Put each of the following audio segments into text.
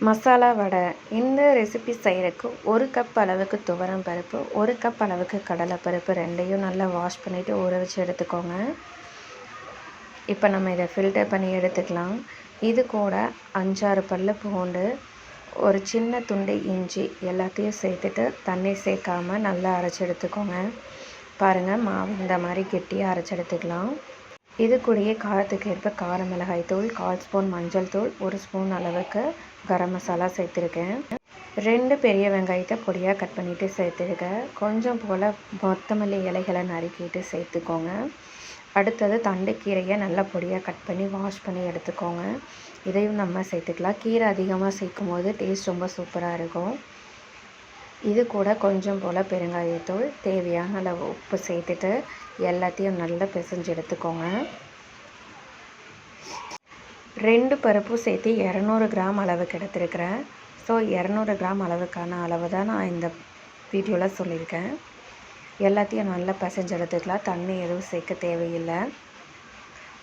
மசாலா வடை. இந்த ரெசிபி செய்கிறதுக்கு 1 கப் அளவுக்கு துவரம் பருப்பு, 1 கப் அளவுக்கு கடலைப்பருப்பு ரெண்டையும் நல்லா வாஷ் பண்ணிவிட்டு ஊற வச்சு எடுத்துக்கோங்க. இப்போ நம்ம இதை ஃபில்டர் பண்ணி எடுத்துக்கலாம். இது கூட 5-6 பல்லு பூண்டு, ஒரு சின்ன துண்டு இஞ்சி எல்லாத்தையும் சேர்த்துட்டு தண்ணி சேர்க்காமல் நல்லா அரைச்சி எடுத்துக்கோங்க. பாருங்கள், மாவு இந்த மாதிரி கெட்டியாக அரைச்சி எடுத்துக்கலாம். இது கூடயே காரத்துக்கு ஏற்ப கார மிளகாய் தூள், 1/4 ஸ்பூன் மஞ்சள் தூள், 1 ஸ்பூன் அளவுக்கு கரம் மசாலா சேர்த்துருக்கேன். 2 பெரிய வெங்காயத்தை பொடியாக கட் பண்ணிவிட்டு சேர்த்துருக்கேன். கொஞ்சம் போல் கொத்தமல்லி இலைகளை நறுக்கிட்டு சேர்த்துக்கோங்க. அடுத்தது தண்டைக்கீரையை நல்லா பொடியாக கட் பண்ணி வாஷ் பண்ணி எடுத்துக்கோங்க. இதையும் நம்ம சேர்த்துக்கலாம். கீரை அதிகமாக சேர்க்கும் போது டேஸ்ட் ரொம்ப சூப்பராக இருக்கும். இது கூட கொஞ்சம் போல் பெருங்காயத்தூள், தேவையான அளவு உப்பு சேர்த்துட்டு எல்லாத்தையும் நல்லா பிசைஞ்சு எடுத்துக்கோங்க. 2 பருப்பும் சேர்த்து 200 கிராம் அளவுக்கு எடுத்துருக்கிறேன். ஸோ 200 கிராம் அளவுக்கான அளவு தான் நான் இந்த வீடியோவில் சொல்லியிருக்கேன். எல்லாத்தையும் நல்லா பிசைஞ்சு எடுத்துக்கலாம். தண்ணி எதுவும் சேர்க்க தேவையில்லை.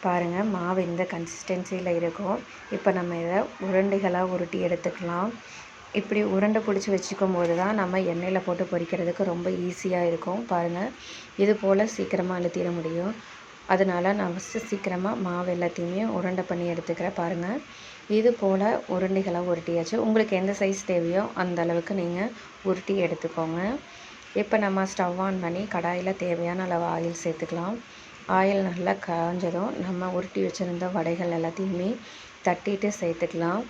பாருங்கள், மாவு இந்த கன்சிஸ்டன்சியில் இருக்கும். இப்போ நம்ம இதை உருண்டைகளாக உருட்டி எடுத்துக்கலாம். இப்படி உருண்டை பிடிச்சி வச்சுக்கும் போது தான் நம்ம எண்ணெயில் போட்டு பொரிக்கிறதுக்கு ரொம்ப ஈஸியாக இருக்கும். பாருங்கள், இது போல் சீக்கிரமாக அழுத்திட முடியும். அதனால் நான் ஃபஸ்ட்டு சீக்கிரமாக மாவு எல்லாத்தையுமே உருண்டை பண்ணி எடுத்துக்கிறேன். பாருங்கள், இது போல் உருண்டைகளாக உருட்டியாச்சு. உங்களுக்கு எந்த சைஸ் தேவையோ அந்த அளவுக்கு நீங்கள் உருட்டி எடுத்துக்கோங்க. இப்போ நம்ம ஸ்டவ் ஆன் பண்ணி கடாயில் தேவையான அளவு ஆயில் சேர்த்துக்கலாம். ஆயில் நல்லா காஞ்சதும் நம்ம உருட்டி வச்சுருந்த வடைகள் எல்லாத்தையுமே தட்டிட்டு சேர்த்துக்கலாம்.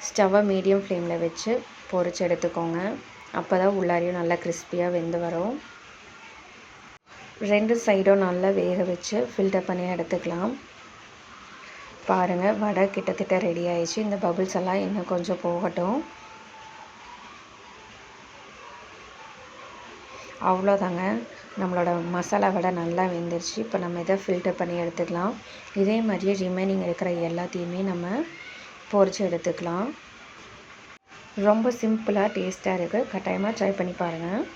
ஸ்டவ்வை மீடியம் ஃப்ளேமில் வச்சு பொரிச்சு எடுத்துக்கோங்க. அப்போ தான் உள்ளாரையும் நல்லா கிறிஸ்பியாக வெந்து வரும். 2 சைடும் நல்லா வேக வச்சு ஃபில்டர் பண்ணி எடுத்துக்கலாம். பாருங்கள், வடை கிட்டத்தட்ட ரெடி ஆயிடுச்சு. இந்த பபிள்ஸ் எல்லாம் இன்னும் கொஞ்சம் போகட்டும். அவ்வளோதாங்க, நம்மளோட மசாலா வடை நல்லா வெந்துருச்சு. இப்போ நம்ம இதை ஃபில்டர் பண்ணி எடுத்துக்கலாம். இதே மாதிரியே ரிமைனிங் இருக்கிற எல்லாத்தையுமே நம்ம பொரிச்சு எடுத்துக்கலாம். ரொம்ப சிம்பிளாக டேஸ்ட்டாக இருக்குது. கட்டாயமாக ட்ரை பண்ணி பாருங்கள்.